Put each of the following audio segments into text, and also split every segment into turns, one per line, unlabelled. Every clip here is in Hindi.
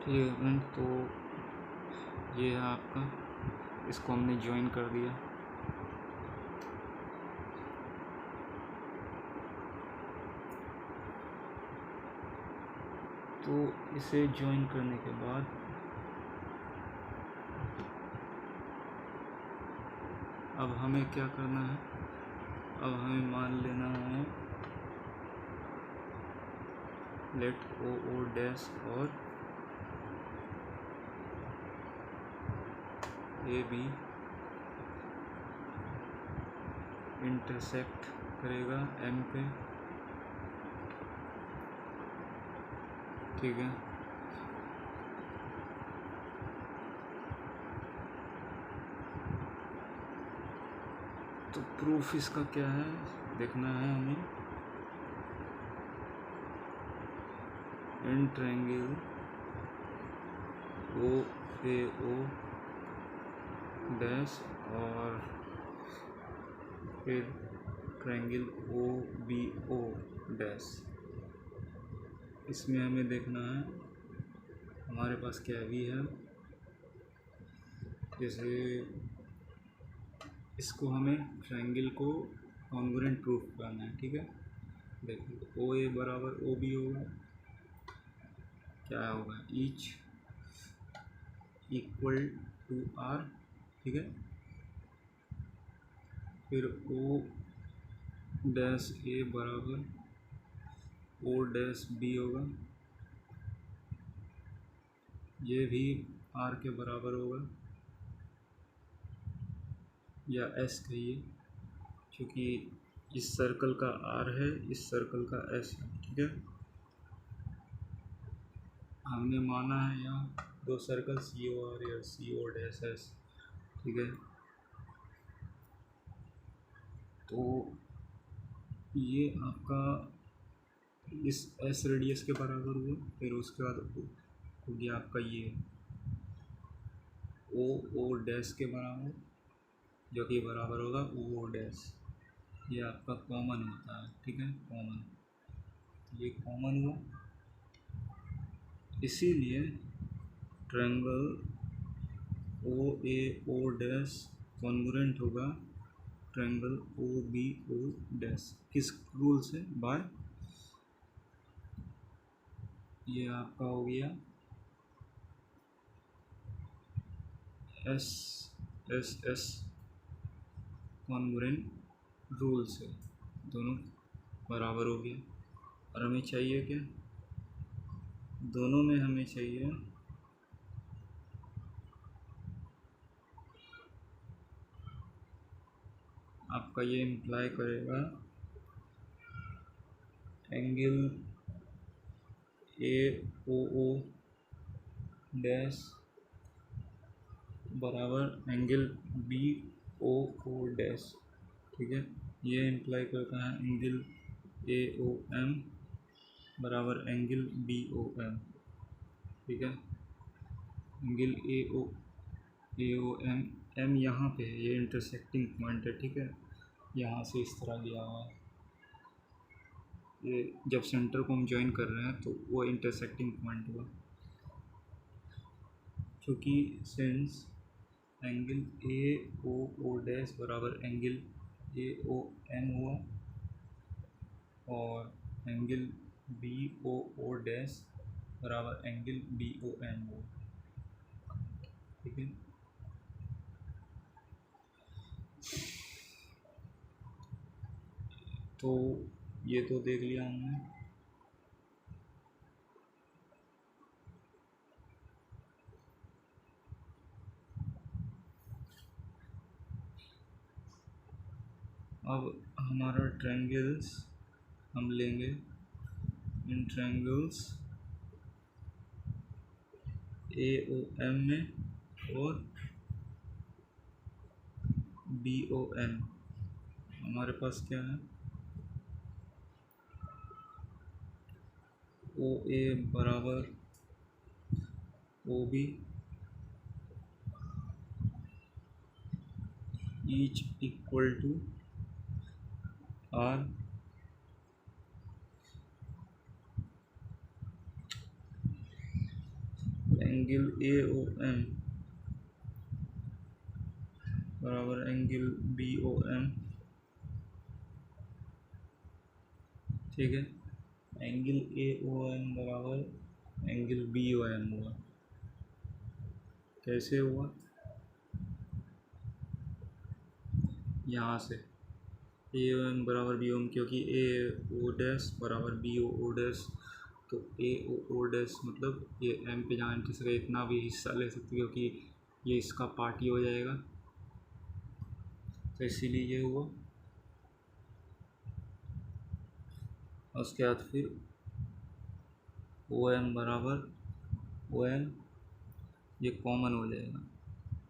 ठीक है फ्रेंड, तो ये है आपका, इसको हमने ज्वाइन कर दिया। तो इसे ज्वाइन करने के बाद अब हमें क्या करना है, अब हमें मान लेना है लेट ओ डैश और ए बी इंटरसेक्ट करेगा एम पे। ठीक है, तो प्रूफ इसका क्या है देखना है हमें। In triangle O A O dash और फिर triangle O B O dash, इसमें हमें देखना है हमारे पास क्या भी है। जैसे इसको हमें ट्रायंगल को कॉन्ग्रुएंट प्रूफ करना है। ठीक है, देखिए ओ ए बराबर ओ बी होगा, क्या होगा ईच इक्वल टू आर। ठीक है, फिर ओ डैश ए बराबर ओ डैश बी होगा, ये भी आर के बराबर होगा, या एस कहिए, क्योंकि इस सर्कल का आर है, इस सर्कल का एस है। ठीक है, हमने माना है यहाँ दो सर्कल सी ओ आर या सी ओ डैश एस। ठीक है, तो ये आपका इस एस रेडियस के बराबर हुआ, फिर उसके बाद हो गया आपका ये ओ डैश के बराबर, जो कि बराबर होगा ओ डैश, ये आपका कॉमन होता है। ठीक है, कॉमन, ये कॉमन हुआ, इसीलिए triangle O A O dash congruent होगा triangle O B O dash. किस रूल से? बाय ये आपका हो गया S S S congruent rule से, दोनों बराबर हो गया। और हमें चाहिए क्या, दोनों में हमें चाहिए आपका ये इम्प्लाई करेगा एंगल ए ओ डैश बराबर एंगल बी ओ डैश। ठीक है, ये इम्प्लाई करता है एंगल ए ओ एम बराबर एंगल बी ओ एम। ठीक है, angle A O M, M यहाँ पे है, ये इंटरसेक्टिंग पॉइंट है। ठीक है, यहाँ से इस तरह लिया हुआ है, ये जब सेंटर को हम ज्वाइन कर रहे हैं तो वो इंटरसेक्टिंग पॉइंट हुआ, क्योंकि since angle A O dash बराबर एंगल ए ओ एम हुआ और एंगल बी ओ डैश बराबर एंगल बी ओ एम हुआ। ठीक है, तो ये तो देख लिया हमने। अब हमारा ट्रायंगल्स हम लेंगे, इन ट्रायंगल्स ए ओ एम में और बी ओ एम, हमारे पास क्या है ओ ए बराबर O B each equal to r, angle A O M बराबर एंगल बी ओ एम, ठीक है। एंगल ए ओ एम बराबर एंगल बी ओ एम हुआ। कैसे हुआ? यहाँ से ए ओ एम बराबर बी ओ एम, क्योंकि ए ओ डैश बराबर बी ओ ओ डैश, तो ए ओ ओ डैश मतलब ये एम पे जहाँ एंट्री से इतना भी हिस्सा ले सकती है, क्योंकि ये इसका पार्ट ही हो जाएगा, तो इसीलिए ये हुआ। उसके बाद फिर ओ एम बराबर ओ एम, ये कॉमन हो जाएगा,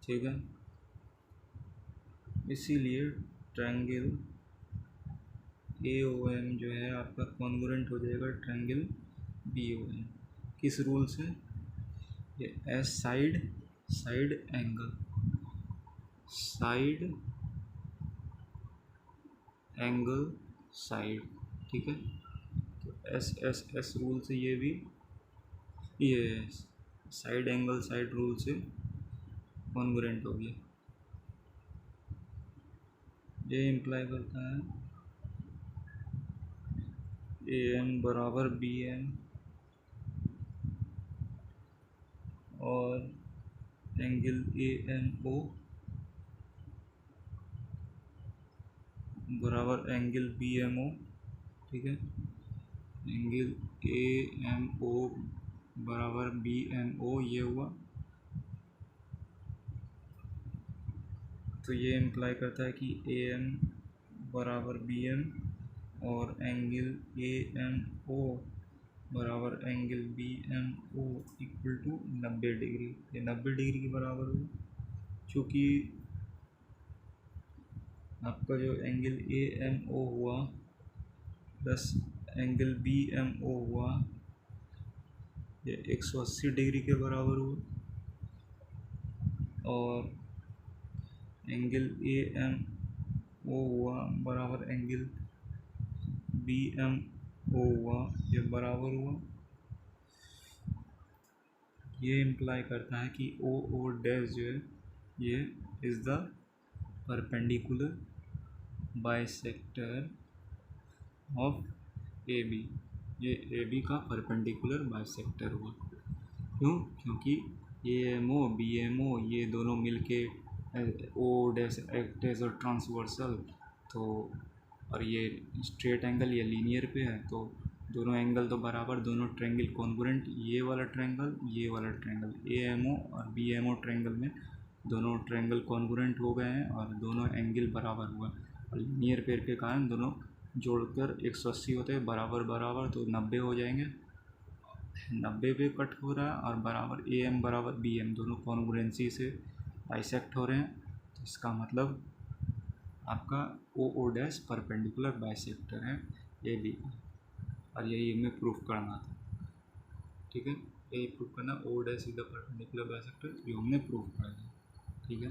ठीक है। इसीलिए ट्रायंगल ए ओ एम जो है आपका कॉन्ग्रुएंट हो जाएगा ट्रायंगल बी ओ एम। किस रूल से? ये S side side angle, side angle side, ठीक है। तो एस एस एस रूल से ये साइड एंगल साइड रूल से कॉन्ग्रुएंट हो गया। ये इम्प्लाई करता है ए एम बराबर बी एम और एंगल ए एम ओ बराबर एंगल बी एम ओ, ठीक है। एंगल ए एम ओ बराबर बी एम ओ, ये हुआ। तो ये इम्प्लाई करता है कि ए एम बराबर बी एम और एंगल ए एम ओ बराबर angle B M O equal to 90 degree. ये 90 डिग्री के बराबर हुआ। चूँकि आपका जो एंगल ए एम ओ हुआ plus angle B M O हुआ, ये 180 डिग्री के बराबर हुआ, और एंगल ए एम ओ हुआ बराबर एंगल बी एम ओ हुआ, ये बराबर हुआ। ये इम्प्लाई करता है कि ओ ओ डैश जो है ये is the perpendicular bisector of A B. ये ए बी का परपेंडिकुलर बाइसेक्टर हुआ। क्यों? क्योंकि A M O B M O ये दोनों मिलके ओ डैश एक्ट एज और ट्रांसवर्सल, तो और ये स्ट्रेट एंगल ये लीनियर पे है, तो दोनों एंगल तो बराबर, दोनों ट्रायंगल कॉन्ग्रुएंट, ये वाला ट्रायंगल ए एम ओ और बी एम ओ ट्रायंगल में दोनों ट्रायंगल कॉन्ग्रुएंट हो गए हैं और दोनों एंगल बराबर हुआ। और लीनियर पेयर के कारण दोनों जोड़कर 180 होते हैं बराबर बराबर, तो 90 हो जाएंगे। 90 पे कट हो रहा है और बराबर ए एम बराबर बी एम दोनों कॉन्ग्रुएंसी से बाइसेक्ट हो रहे हैं, तो इसका मतलब आपका ओ ओ डैश परपेंडिकुलर बाइसेक्टर है ए बी का, और यही हमें प्रूफ करना था, ठीक है। यही प्रूफ करना O dash is the perpendicular bisector, जो हमने प्रूफ कर दिया, ठीक है।